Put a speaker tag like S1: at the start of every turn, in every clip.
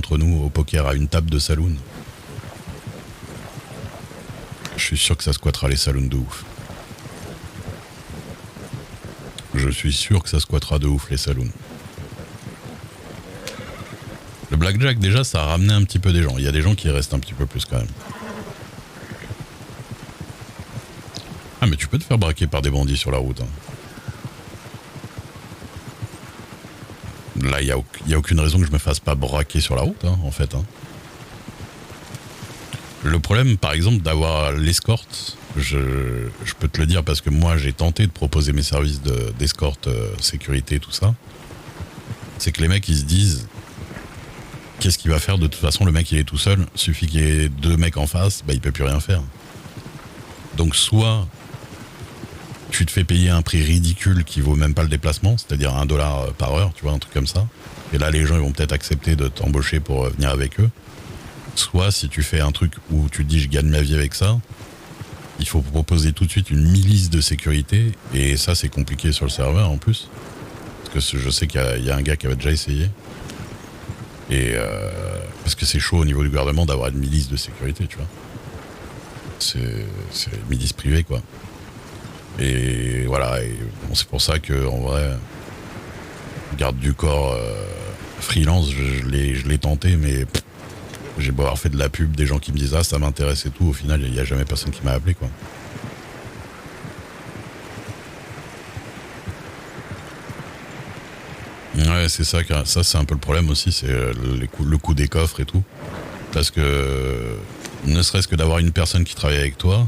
S1: entre nous au poker à une table de saloon. Je suis sûr que ça squattera les saloons de ouf. Je suis sûr que ça squattera de ouf les saloons. Le blackjack déjà ça a ramené un petit peu des gens. Il y a des gens qui y restent un petit peu plus quand même. Ah mais tu peux te faire braquer par des bandits sur la route. Hein. Là il y a aucune raison que je me fasse pas braquer sur la route hein, en fait. Hein. Le problème par exemple d'avoir l'escorte, je peux te le dire parce que moi j'ai tenté de proposer mes services d'escorte, sécurité, tout ça. C'est que les mecs ils se disent qu'est-ce qu'il va faire de toute façon, le mec il est tout seul, suffit qu'il y ait deux mecs en face, bah il peut plus rien faire. Donc soit tu te fais payer un prix ridicule qui vaut même pas le déplacement, c'est-à-dire $1 par heure, tu vois, un truc comme ça. Et là les gens ils vont peut-être accepter de t'embaucher pour venir avec eux. Soit si tu fais un truc où tu te dis je gagne ma vie avec ça, il faut proposer tout de suite une milice de sécurité et ça c'est compliqué sur le serveur en plus. Parce que je sais qu'il y a un gars qui avait déjà essayé. Et parce que c'est chaud au niveau du gouvernement d'avoir une milice de sécurité, tu vois. C'est une milice privée, quoi. Et voilà, et bon, c'est pour ça que en vrai, garde du corps freelance, je l'ai tenté, mais j'ai beau avoir fait de la pub, des gens qui me disent ah ça m'intéresse et tout, au final il n'y a jamais personne qui m'a appelé, quoi. Ouais, c'est ça, ça c'est un peu le problème aussi, c'est le coût des coffres et tout. Parce que ne serait-ce que d'avoir une personne qui travaille avec toi,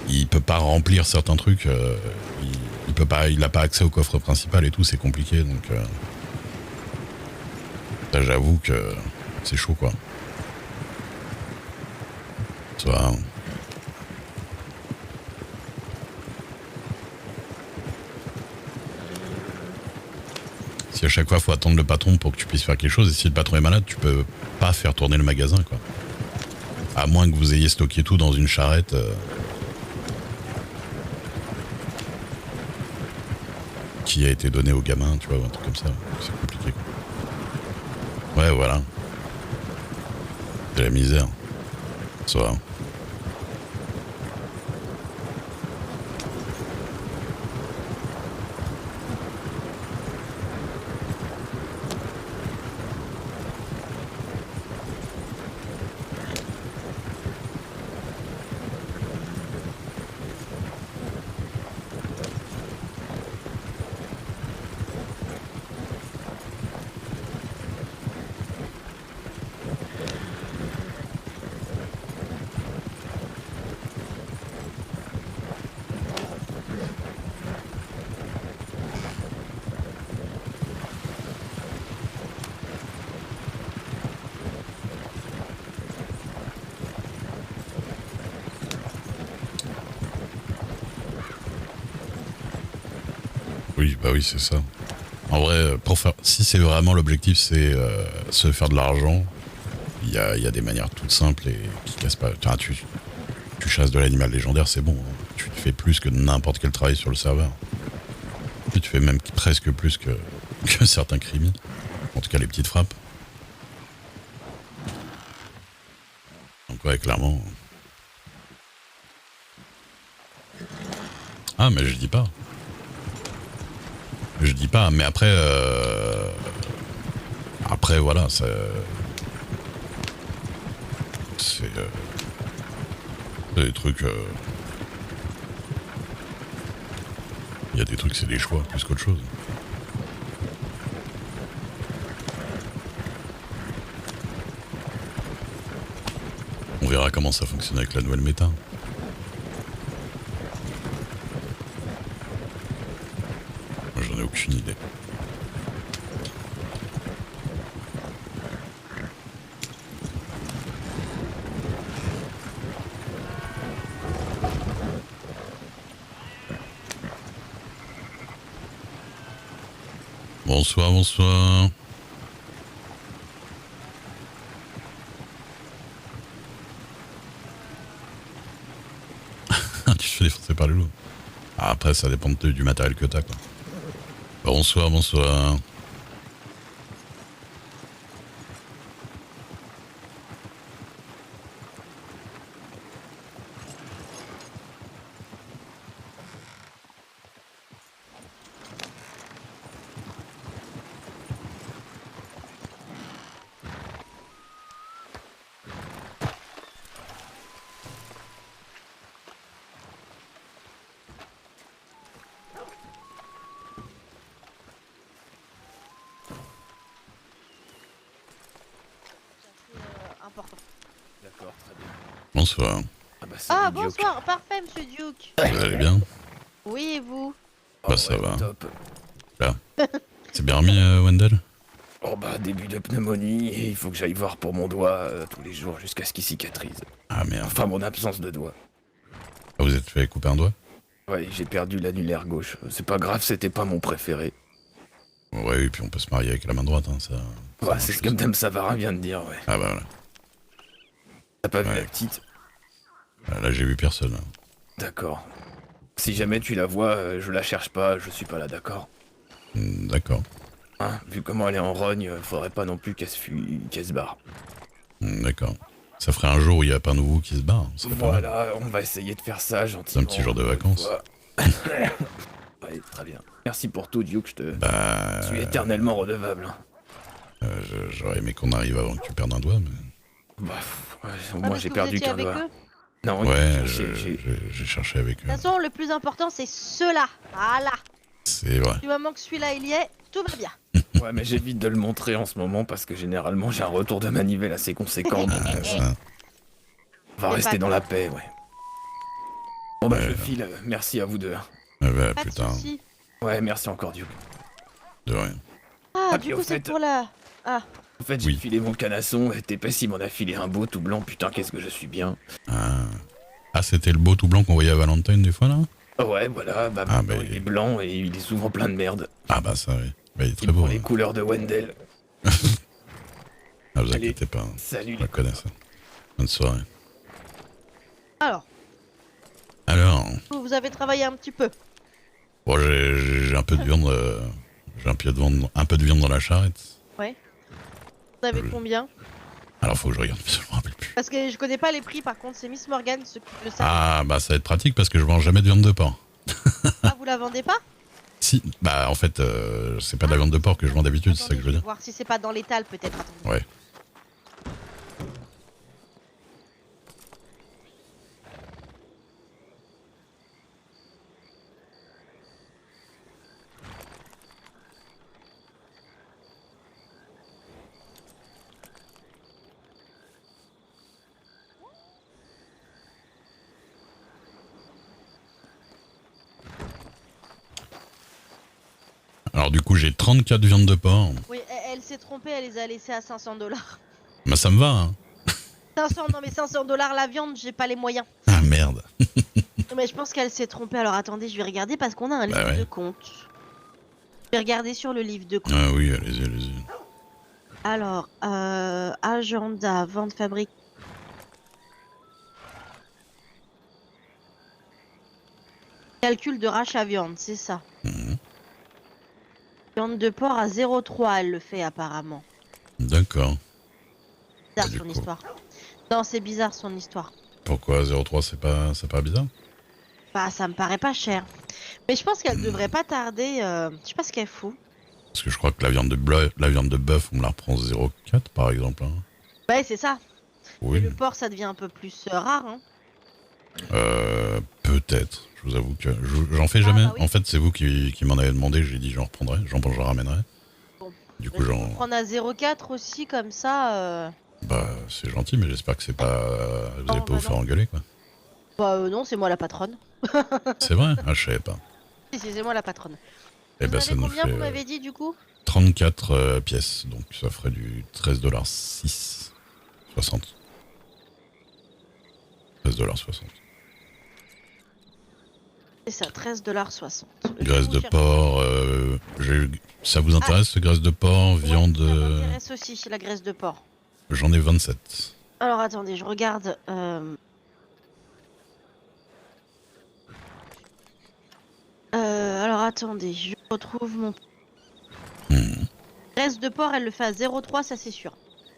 S1: il peut pas remplir certains trucs, il peut pas, il a pas accès au coffre principal et tout, c'est compliqué, donc ça, j'avoue que c'est chaud, quoi. Ça. Si à chaque fois il faut attendre le patron pour que tu puisses faire quelque chose, et si le patron est malade, tu peux pas faire tourner le magasin, quoi. À moins que vous ayez stocké tout dans une charrette. Qui a été donné aux gamins, tu vois, un truc comme ça. C'est compliqué, quoi. Ouais, voilà. C'est la misère. Ça va. Oui, bah oui, c'est ça. En vrai, si c'est vraiment l'objectif, c'est se faire de l'argent, il y a des manières toutes simples et qui cassent pas. Enfin, tu chasses de l'animal légendaire, c'est bon. Hein. Tu fais plus que n'importe quel travail sur le serveur. Tu fais même presque plus que certains crimis. En tout cas, les petites frappes. Donc ouais, clairement. Ah, mais je dis pas. Je dis pas, mais après... Après, voilà, c'est... des trucs... Il y a des trucs, c'est des choix, plus qu'autre chose. On verra comment ça fonctionne avec la nouvelle méta. Moi, j'en ai aucune idée. Bonsoir, bonsoir. Tu te fais défoncer par le loup. Ah, après, ça dépend du matériel que t'as, quoi. Bonsoir, bonsoir.
S2: important.
S3: D'accord, très bien.
S1: Bonsoir.
S3: Ah bah
S2: Ah,
S3: salut, Duke.
S2: bonsoir, parfait, monsieur Duke.
S1: Vous allez bien?
S2: Oui, et vous?
S1: Bah ça
S3: ouais,
S1: va.
S3: Top.
S1: C'est bien remis, Wendell?
S3: Oh bah début de pneumonie et il faut que j'aille voir pour mon doigt tous les jours jusqu'à ce qu'il cicatrise.
S1: Ah merde.
S3: Enfin mon absence de doigt.
S1: Ah, vous êtes fait couper un doigt?
S3: Ouais, j'ai perdu l'annulaire gauche. C'est pas grave, c'était pas mon préféré.
S1: Ouais, et puis on peut se marier avec la main droite, hein, ça
S3: Ouais,
S1: marche
S3: c'est ce que
S1: aussi.
S3: Madame Savarin vient de dire, ouais.
S1: Ah bah voilà.
S3: T'as pas vu
S1: Ouais.
S3: la petite?
S1: Là j'ai vu personne.
S3: D'accord. Si jamais tu la vois, je la cherche pas, je suis pas là, d'accord?
S1: D'accord.
S3: Hein, vu comment elle est en rogne, faudrait pas non plus qu'elle se fuit, qu'elle se barre.
S1: D'accord. Ça ferait un jour où il n'y a pas un nouveau qui se barre. Ça serait pas mal.
S3: Voilà, on va essayer de faire ça gentiment.
S1: petit jour de
S3: encore une
S1: vacances.
S3: fois. Ouais, très bien. Merci pour tout, Duke, je te
S1: Bah.
S3: suis éternellement redevable. Hein.
S1: J'aurais aimé qu'on arrive avant que tu perdes un doigt, mais.
S3: Bah, ouais,
S2: Ah,
S3: moi
S2: parce
S3: j'ai
S2: que
S3: perdu
S2: vous étiez
S3: qu'un
S2: avec
S3: doigt.
S2: eux.
S3: Non,
S1: Ouais,
S3: j'ai-
S1: j'ai cherché avec eux.
S2: De toute façon, le plus important, c'est ceux-là. Voilà.
S1: C'est vrai.
S2: Du moment que celui-là, il y est, tout va bien.
S3: ouais, mais j'évite de le montrer en ce moment parce que généralement j'ai un retour de manivelle assez conséquent. Donc
S1: Ah, ça.
S3: on va
S2: C'est
S3: rester
S2: pas
S3: dans la
S2: grave.
S3: paix, ouais. Bon bah
S1: Ouais,
S3: je file, merci à vous deux. Hein.
S1: Bah,
S2: Pas de
S1: putain,
S2: soucis.
S3: Ouais, merci encore Duke.
S1: de rien.
S2: Ah,
S3: Ah,
S2: du
S3: puis
S2: coup,
S3: au
S2: c'est
S3: fait-
S2: pour la... Ah,
S3: En fait, j'ai
S1: Oui.
S3: filé mon canasson, et TPS il m'en a filé un beau tout blanc, putain qu'est-ce que je suis bien.
S1: Ah, c'était le beau tout blanc qu'on voyait à Valentine des fois là?
S3: Ouais, voilà, bah
S1: Ah,
S3: maintenant
S1: bah,
S3: il est blanc et il est souvent plein de merde.
S1: Ah bah ça oui. Bah, il est
S3: Il
S1: très beau.
S3: prend les
S1: Hein.
S3: couleurs de Wendell.
S1: Ah, vous
S3: Allez.
S1: inquiétez pas.
S3: Salut
S1: Je
S3: les
S1: la connais ça. Bonne soirée.
S2: alors,
S1: Alors,
S2: vous avez travaillé un petit peu.
S1: bon, j'ai un peu de viande. J'ai un peu de viande dans la charrette.
S2: Ouais. Vous avez combien?
S1: Alors faut que je regarde, je me rappelle plus.
S2: Parce que je connais pas les prix, par contre, c'est Miss Morgan ce qui le sait.
S1: Ah bah ça va être pratique parce que je mange jamais de viande de porc.
S2: Ah, vous la vendez pas?
S1: Si, bah en fait, c'est pas de la viande de porc que je vends d'habitude, c'est ça que je veux
S2: vais
S1: dire.
S2: voir si c'est pas dans l'étal, peut-être. Attendez.
S1: Ouais. Alors du coup j'ai 34 viandes de porc.
S2: Oui, elle s'est trompée, elle les a laissées à 500$.
S1: Bah ça me va, hein.
S2: 500, non mais 500$ la viande, j'ai pas les moyens.
S1: Ah merde.
S2: Mais je pense qu'elle s'est trompée. Alors attendez, je vais regarder parce qu'on a un
S1: Bah
S2: livre
S1: ouais.
S2: de compte. Je vais regarder sur le livre de compte.
S1: Ah oui, allez-y, allez-y.
S2: Alors, agenda, vente, fabrique. Calcul de rachat viande, c'est ça.
S1: Mhm.
S2: Viande de porc à 0,3, elle le fait apparemment.
S1: D'accord.
S2: Bizarre
S1: du
S2: son
S1: coup.
S2: histoire. Non, c'est bizarre son histoire.
S1: Pourquoi 0,3 c'est pas bizarre?
S2: Bah, ça me paraît pas cher. Mais je pense qu'elle devrait pas tarder. Je sais pas ce qu'elle fout.
S1: Parce que je crois que la viande de bœuf, on me la reprend 0,4 par exemple. Hein.
S2: Ouais, c'est ça.
S1: Oui.
S2: Et le porc, ça devient un peu plus rare. Hein.
S1: Peut-être. Je vous avoue que j'en fais jamais.
S2: bah oui.
S1: En fait, c'est vous qui m'en avez demandé. J'ai dit j'en reprendrai, j'en ramènerai.
S2: Bon.
S1: Du
S2: Je
S1: coup,
S2: vais prendre à 0,4 aussi, comme ça.
S1: Bah, c'est gentil, mais j'espère que c'est pas. Vous allez
S2: Non,
S1: pas
S2: bah
S1: vous faire
S2: non.
S1: engueuler, quoi.
S2: Bah, non, c'est moi la patronne.
S1: C'est vrai? Ah, je savais pas.
S2: Si, c'est moi la patronne.
S1: Eh
S2: Vous
S1: ben,
S2: avez
S1: ça nous
S2: combien,
S1: fait
S2: vous m'avez dit, du coup
S1: 34 pièces. Donc, ça ferait du 13,6$. 60. 13,60$.
S2: C'est ça, 13,60$.
S1: Graisse de porc. Ça vous intéresse, ce graisse de porc? Viande.
S2: Ça m'intéresse aussi, la graisse de porc.
S1: J'en ai 27.
S2: Alors, attendez, je regarde. Alors, attendez, je retrouve mon...
S1: Hmm.
S2: Graisse de porc, elle le fait à 0,3, ça c'est sûr.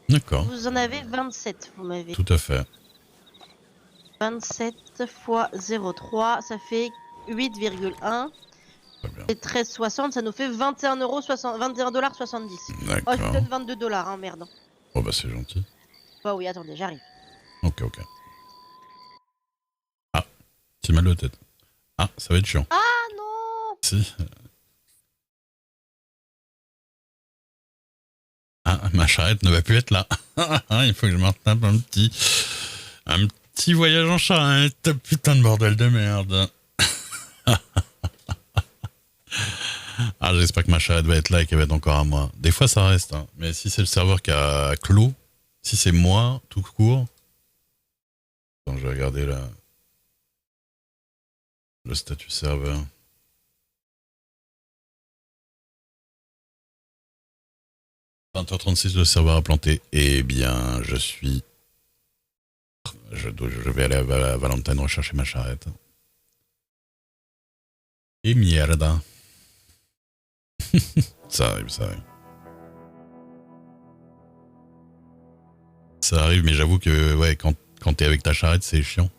S1: D'accord,
S2: Vous en avez 27, vous m'avez.
S1: tout à fait.
S2: 27 fois 0,3, ça fait 8,1.
S1: Très bien.
S2: Et 13,60, ça nous fait 21,70$. Oh, je
S1: D'accord.
S2: vous donne 22$, hein, merde.
S1: Oh, bah, c'est gentil.
S2: Bah oui, attendez, j'arrive.
S1: Ok. Ah, petit mal de tête. Ah, ça va être chiant.
S2: Ah non!
S1: Si. Ah, ma charrette ne va plus être là. Il faut que je me retape un petit voyage en charrette. Putain de bordel de merde. Ah, j'espère que ma charrette va être là et qu'elle va être encore à moi. Des fois, ça reste. Hein. Mais si c'est le serveur qui a clos, si c'est moi, tout court... Attends, je vais regarder là. Le statut serveur. « 20h36, le serveur a planté. Eh bien, je suis... Je vais aller à Valentine rechercher ma charrette. Et mierda. Ça arrive, ça arrive. Ça arrive, mais j'avoue que ouais, quand t'es avec ta charrette, c'est chiant.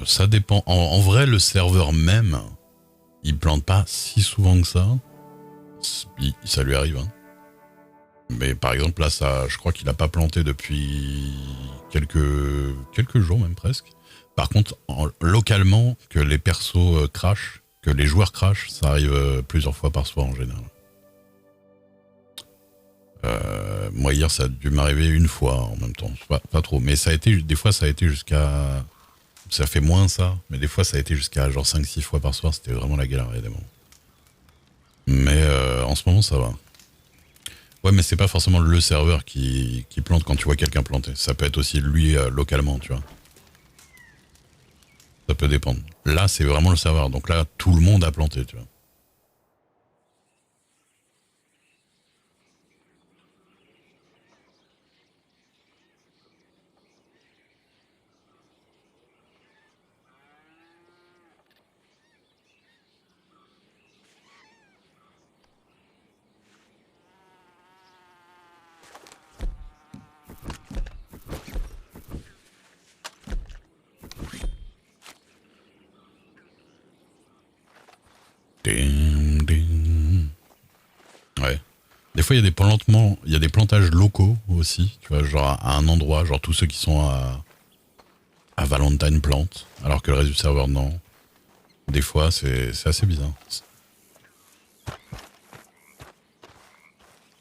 S1: Ça dépend. En vrai, le serveur même, il plante pas si souvent que ça. Ça lui arrive. Hein. Mais par exemple, là, ça, je crois qu'il a pas planté depuis quelques jours, même presque. Par contre, localement, que les persos crashent, que les joueurs crashent, ça arrive plusieurs fois par soir en général. Moi, hier, ça a dû m'arriver une fois en même temps. Pas trop. Mais ça a été, des fois, ça a été jusqu'à... Ça fait moins ça, mais des fois ça a été jusqu'à genre 5-6 fois par soir, c'était vraiment la galère évidemment. Mais en ce moment ça va. Ouais, mais c'est pas forcément le serveur qui plante quand tu vois quelqu'un planter. Ça peut être aussi lui localement, tu vois. Ça peut dépendre. Là c'est vraiment le serveur, donc là tout le monde a planté, tu vois. Ding, ding. Ouais. Des fois, il y a des plantages locaux aussi, tu vois, genre à un endroit, genre tous ceux qui sont à Valentine plantent, alors que le reste du serveur non. Des fois, c'est assez bizarre.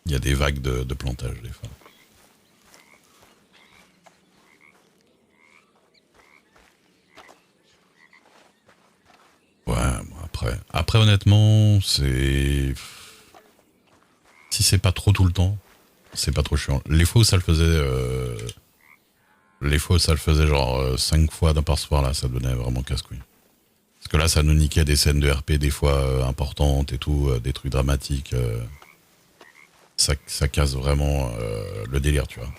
S1: Il y a des vagues de plantage des fois. Ouais, bon, après honnêtement, c'est... Si c'est pas trop tout le temps, c'est pas trop chiant. Les fois où ça le faisait genre 5 fois d'un par soir, là, ça devenait vraiment casse-couille. Parce que là, ça nous niquait des scènes de RP des fois importantes et tout, des trucs dramatiques. Ça casse vraiment le délire, tu vois.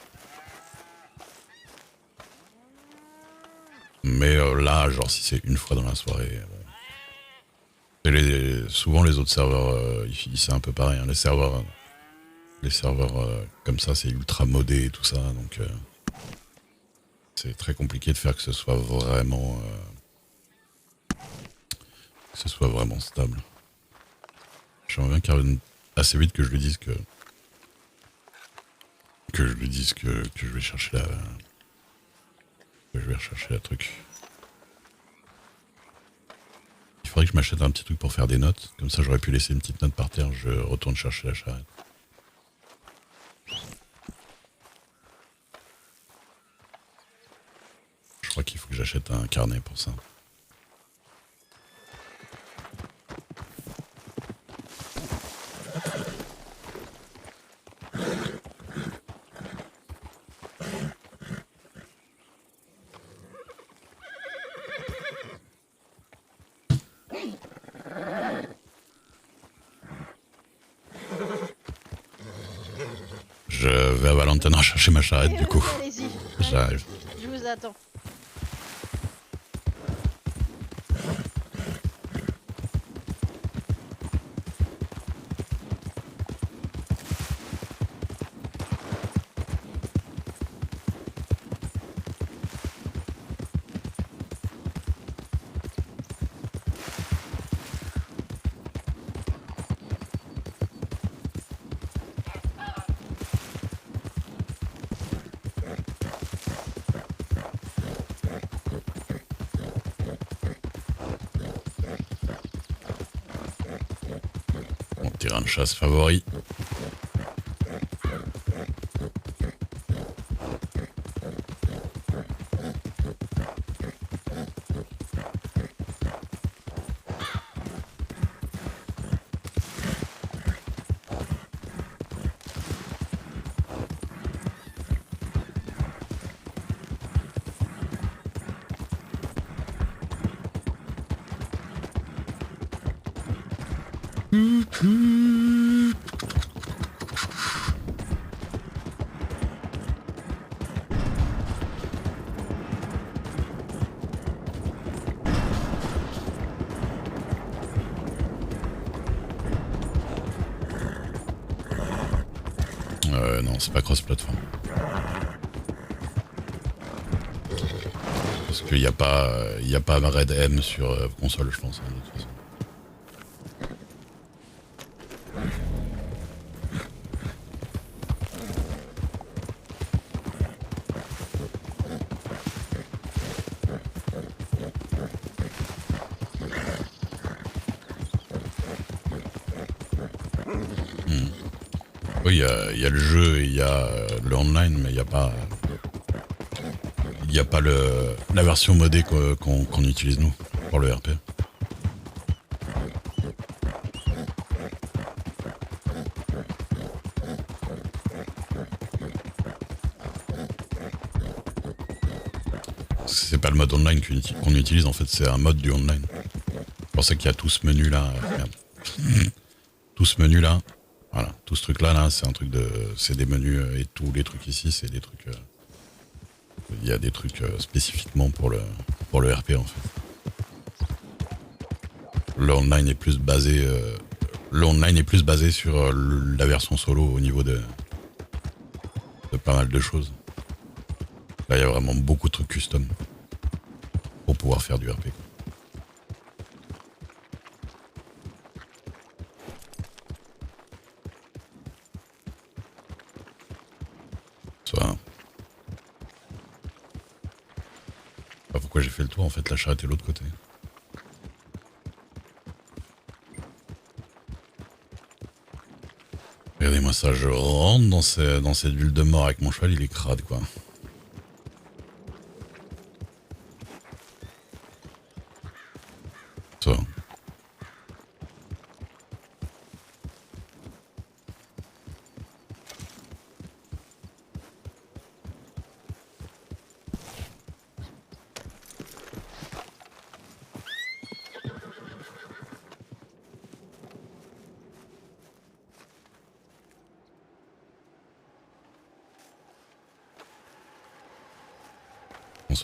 S1: Mais là, genre si c'est une fois dans la soirée... souvent les autres serveurs, c'est un peu pareil. Hein. Les serveurs comme ça, c'est ultra modé et tout ça, donc c'est très compliqué de faire que ce soit vraiment stable. J'aimerais bien qu'il revienne assez vite que je lui dise que je vais chercher la truc. Il faudrait que je m'achète un petit truc pour faire des notes. Comme ça, j'aurais pu laisser une petite note par terre. Je retourne chercher la charrette. Je crois qu'il faut que j'achète un carnet pour ça. Je vais à Valentine chercher ma charrette du coup.
S2: Allez-y.
S1: J'arrive.
S2: Je vous attends.
S1: de chasse favori. Non, c'est pas cross-platform. Parce qu'il n'y a pas, Red M sur console, je pense, hein, de toute façon. Oui, il y a le jeu et il y a le online, mais il n'y a pas... Il n'y a pas la version modée qu'on utilise nous pour le RP. C'est pas le mode online qu'on utilise, en fait, c'est un mode du online. C'est pour ça qu'il y a tout ce menu là. Tout ce menu là. Voilà, tout ce truc là, c'est un truc c'est des menus et tous les trucs ici, c'est des trucs. Il y a des trucs spécifiquement pour le RP en fait. Le online est plus basé sur la version solo au niveau de pas mal de choses. Là, il y a vraiment beaucoup de trucs custom pour pouvoir faire du RP. Pourquoi j'ai fait le tour en fait, la charrette est de l'autre côté. Regardez-moi ça, je rentre dans cette ville de mort avec mon cheval, il est crade quoi. Ça.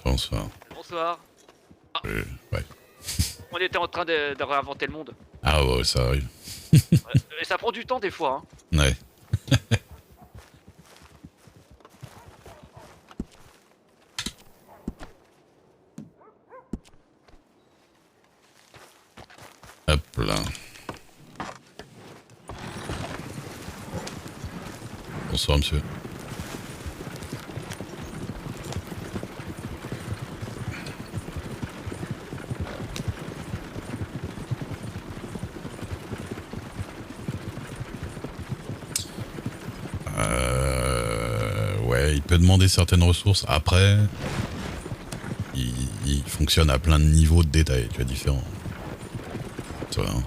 S1: Bonsoir.
S4: Bonsoir. Ah,
S1: ouais.
S4: on était en train de réinventer le monde.
S1: Ah ouais, ça arrive.
S4: Et ça prend du temps des fois. Hein.
S1: Ouais. Hop là. Bonsoir monsieur. Ouais, il peut demander certaines ressources. Après, il fonctionne à plein de niveaux de détail, tu vois, différents. Ça va, hein.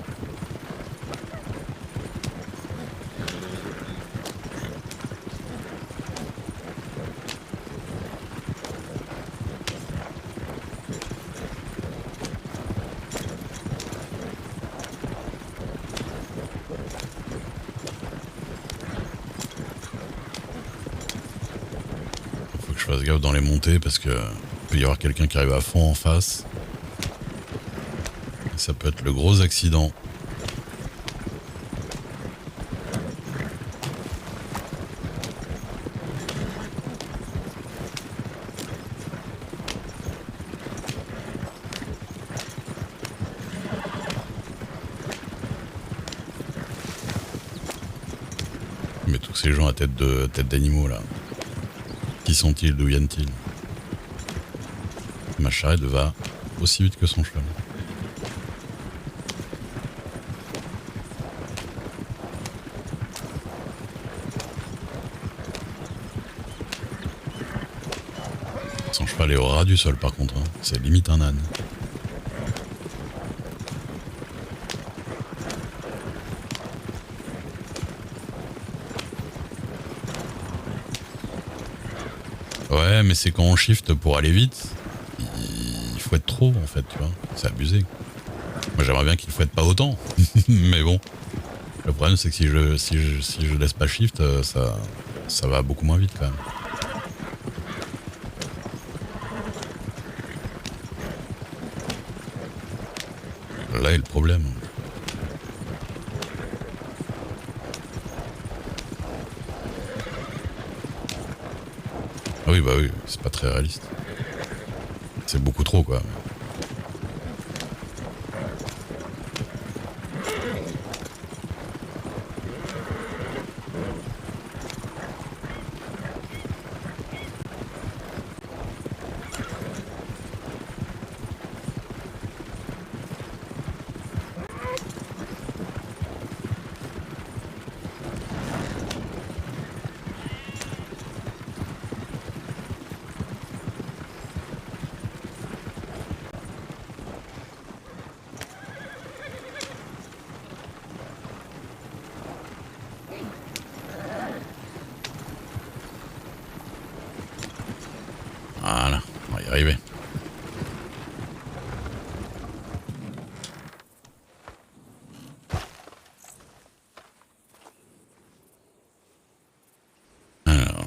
S1: Je fasse gaffe dans les montées parce que peut y avoir quelqu'un qui arrive à fond en face. Et ça peut être le gros accident. Mais tous ces gens à tête d'animaux là. Qui sont-ils? D'où viennent-ils? Ma charrette va aussi vite que son cheval. faut aller au ras du sol par contre, hein. C'est limite un âne. Ouais, mais c'est quand on shift pour aller vite, il faut être trop en fait, tu vois. C'est abusé. Moi j'aimerais bien qu'il faut être pas autant, mais bon. Le problème c'est que si je laisse pas shift, ça va beaucoup moins vite quand même. Là est le problème. Ah oui, bah oui, c'est pas très réaliste. C'est beaucoup trop, quoi. Voilà, on va y arriver. Alors,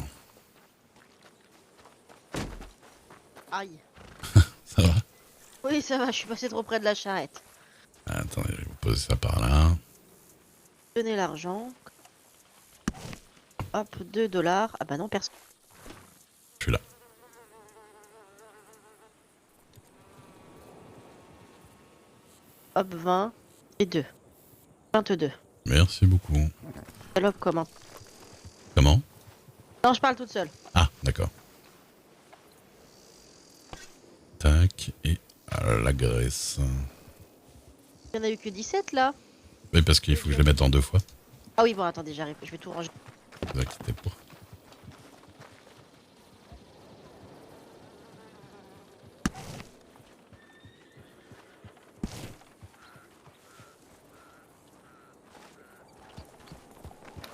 S2: Aïe.
S1: ça va?
S2: Oui, ça va, je suis passé trop près de la charrette.
S1: Attendez, je vais vous poser ça par là.
S2: Donnez l'argent. Hop, 2 dollars. Ah bah non, personne.
S1: Je suis là.
S2: Hop, 20 et 2. 22.
S1: Merci beaucoup.
S2: Hop, comment?
S1: Comment?
S2: Non, je parle toute seule.
S1: Ah, d'accord. Tac, et la graisse.
S2: Il n'y en a eu que 17 là.
S1: Oui, parce qu'il faut que je les mette en 2 fois.
S2: Ah oui, bon, attendez, j'arrive. Je vais tout ranger.
S1: Ne vous inquiétez pas.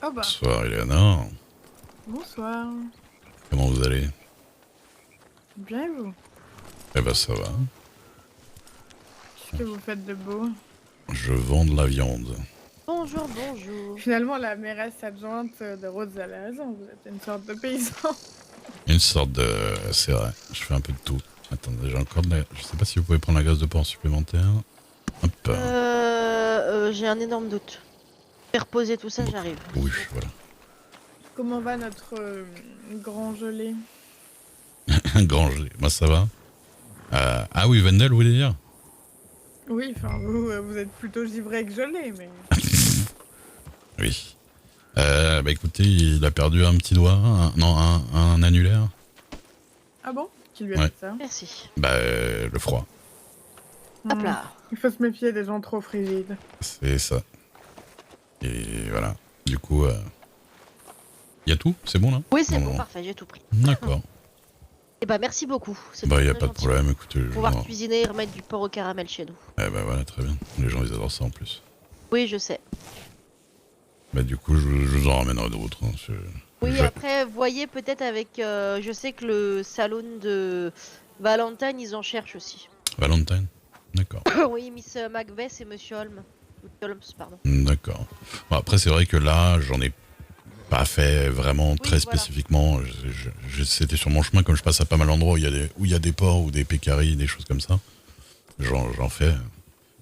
S5: Oh bah,
S1: Bonsoir, Eleonore.
S5: bonsoir.
S1: Comment vous allez?
S5: Bien et vous?
S1: Eh ben, ça va.
S5: Qu'est-ce que vous faites de beau?
S1: Je vends de la viande.
S2: Bonjour, bonjour.
S5: Finalement, la mairesse adjointe de Rhodes-Alazan, vous êtes une sorte de paysan.
S1: Une sorte de... C'est vrai, je fais un peu de tout. Attendez, j'ai encore de la... Je sais pas si vous pouvez prendre la graisse de porc supplémentaire. Hop.
S2: J'ai un énorme doute. Faire reposer tout ça,
S1: Bon.
S2: j'arrive.
S1: Oui, voilà.
S5: Comment va notre grand gelé?
S1: Un grand gelé. Moi, ça va. Ah oui, Wendell, vous voulez dire?
S5: Oui, enfin, vous êtes plutôt givré que gelé, mais...
S1: Oui. Bah écoutez, il a perdu un petit doigt. Un annulaire.
S5: Ah bon? Qui lui a
S1: Ouais.
S5: fait ça?
S2: Merci.
S1: Bah, le froid.
S2: Hop là.
S5: Il faut se méfier des gens trop frigides.
S1: C'est ça. Et voilà. Du coup, y a tout? C'est bon, là?
S2: Oui, c'est bon,
S1: Bon.
S2: parfait, j'ai tout pris.
S1: D'accord.
S2: Et bah, merci beaucoup. C'était
S1: Bah, y a
S2: très
S1: pas de
S2: gentil.
S1: problème, écoutez.
S2: Pouvoir
S1: non.
S2: cuisiner et remettre du porc au caramel chez nous.
S1: Eh bah voilà, très bien. Les gens, ils adorent ça en plus.
S2: Oui, je sais.
S1: Bah du coup, je vous en ramènerai d'autres. Hein.
S2: Oui,
S1: Je-
S2: après, voyez peut-être avec... je sais que le salon de Valentine, ils en cherchent aussi.
S1: Valentine? D'accord.
S2: Oui, Miss Macbeth et Monsieur Holmes. Holmes, pardon.
S1: D'accord. Bon, après, c'est vrai que là, j'en ai pas fait vraiment très
S2: voilà.
S1: spécifiquement. C'était sur mon chemin, comme je passe à pas mal d'endroits où il y a des porcs ou des pécaries, des choses comme ça. J'en fais.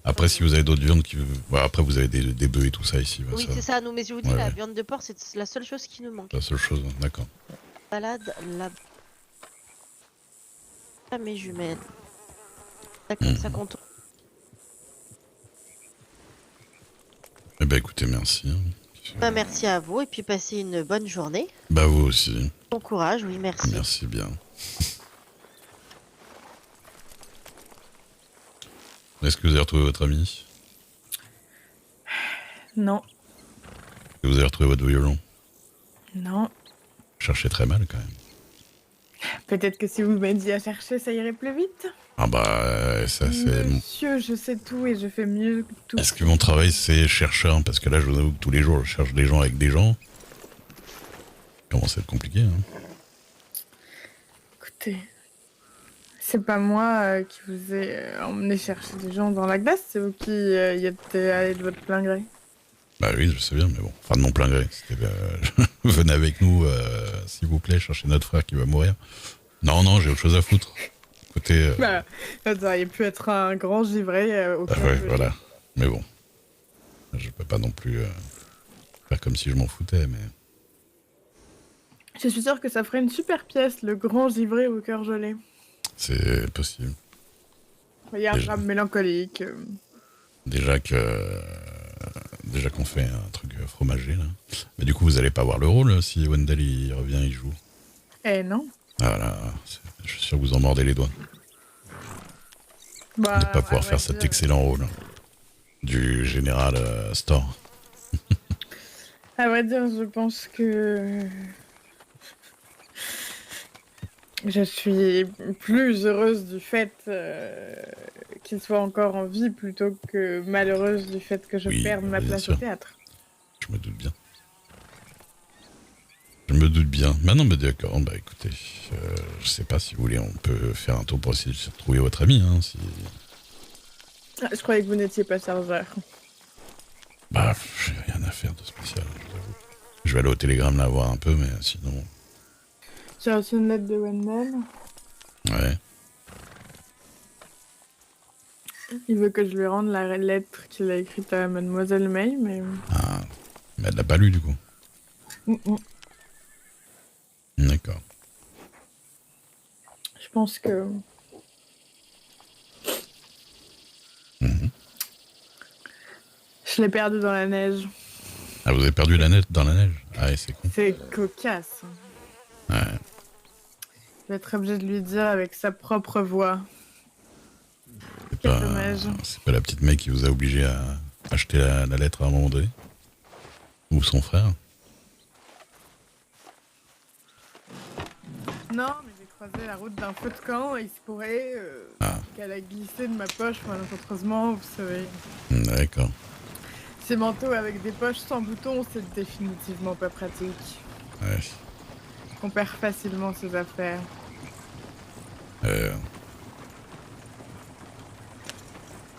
S1: Après, si vous avez d'autres viandes, voilà, après vous avez des bœufs et tout ça ici. Bah,
S2: Oui,
S1: ça,
S2: c'est ça. Nous, mais je vous dis,
S1: Ouais,
S2: la
S1: ouais.
S2: viande de porc, c'est la seule chose qui nous manque.
S1: la seule chose. D'accord.
S2: Salade, la mes jumelles. D'accord, ça compte.
S1: Eh ben écoutez, merci. Hein.
S2: Bah, merci à vous et puis passez une bonne journée.
S1: Bah vous aussi.
S2: Bon courage, oui, merci.
S1: Merci bien. Est-ce que vous avez retrouvé votre ami?
S5: Non.
S1: Est-ce que vous avez retrouvé votre violon?
S5: Non.
S1: Cherchez très mal quand même.
S5: Peut-être que si vous m'aidiez à chercher, ça irait plus vite.
S1: Ah bah, ça c'est...
S5: Monsieur, je sais tout et je fais mieux que tout.
S1: Est-ce que mon travail c'est chercheur? Parce que là, je vous avoue que tous les jours, je cherche des gens avec des gens. Ça commence à être compliqué, hein.
S5: Écoutez, c'est pas moi qui vous ai emmené chercher des gens dans la glace, c'est vous qui y êtes allé de votre plein gré.
S1: Bah oui, je sais bien, mais bon, enfin de mon plein gré. C'était, venez avec nous, s'il vous plaît, chercher notre frère qui va mourir. Non, j'ai autre chose à foutre. Écoutez...
S5: Bah, vous auriez pu être un grand givré au cœur
S1: ouais,
S5: de-
S1: voilà. Mais bon, je peux pas non plus faire comme si je m'en foutais, mais...
S5: Je suis sûre que ça ferait une super pièce, le grand givré au cœur gelé.
S1: C'est possible.
S5: Il y a un
S1: Déjà.
S5: drame mélancolique.
S1: Déjà qu'on fait un truc fromager, là. Mais du coup, vous allez pas voir le rôle si Wendell il revient, il joue.
S5: Eh non.
S1: Ah là, je suis sûr que vous en mordez les doigts.
S5: Bah,
S1: De pas pouvoir
S5: à
S1: faire
S5: vrai
S1: cet
S5: dire-
S1: excellent rôle du général Store.
S5: À vrai dire, je pense que je suis plus heureuse du fait qu'il soit encore en vie plutôt que malheureuse du fait que je
S1: Oui,
S5: perde ma
S1: bien
S5: place
S1: sûr.
S5: au théâtre.
S1: Je me doute bien. Je me doute bien. Bah non, mais d'accord. Bah écoutez, je sais pas si vous voulez, on peut faire un tour pour essayer de retrouver votre ami. Hein, si...
S5: Ah, je croyais que vous n'étiez pas chargeur.
S1: Bah, j'ai rien à faire de spécial, je vous avoue. Je vais aller au télégramme là voir un peu, mais sinon...
S5: J'ai reçu une lettre de Wendell.
S1: Ouais.
S5: Il veut que je lui rende la lettre qu'il a écrite à Mademoiselle May, mais...
S1: Ah, mais elle l'a pas lu du coup. D'accord.
S5: Je pense que...
S1: Mhm.
S5: Je l'ai perdu dans la neige.
S1: Ah, vous avez perdu la nette dans la neige? Ah ouais, c'est con.
S5: C'est cocasse.
S1: Ouais.
S5: Je vais être obligé de lui dire avec sa propre voix.
S1: C'est
S5: Quel
S1: pas,
S5: dommage.
S1: c'est pas la petite mec qui vous a obligé à acheter la lettre à un moment donné? Ou son frère?
S5: Non, mais j'ai croisé la route d'un feu de camp et il se pourrait qu'elle a glissé de ma poche malencontreusement, vous savez.
S1: D'accord.
S5: Ces manteaux avec des poches sans boutons, c'est définitivement pas pratique.
S1: Ouais.
S5: On perd facilement ses affaires.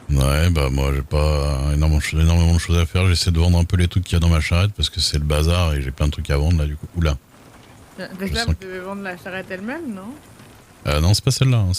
S1: Ouais, bah moi j'ai pas énormément de choses à faire. J'essaie de vendre un peu les trucs qu'il y a dans ma charrette parce que c'est le bazar et j'ai plein de trucs à vendre là du coup. Oula.
S5: Déjà,
S1: sens
S5: vous devez vendre la charrette elle-même, non?
S1: Non, c'est pas celle-là. Hein.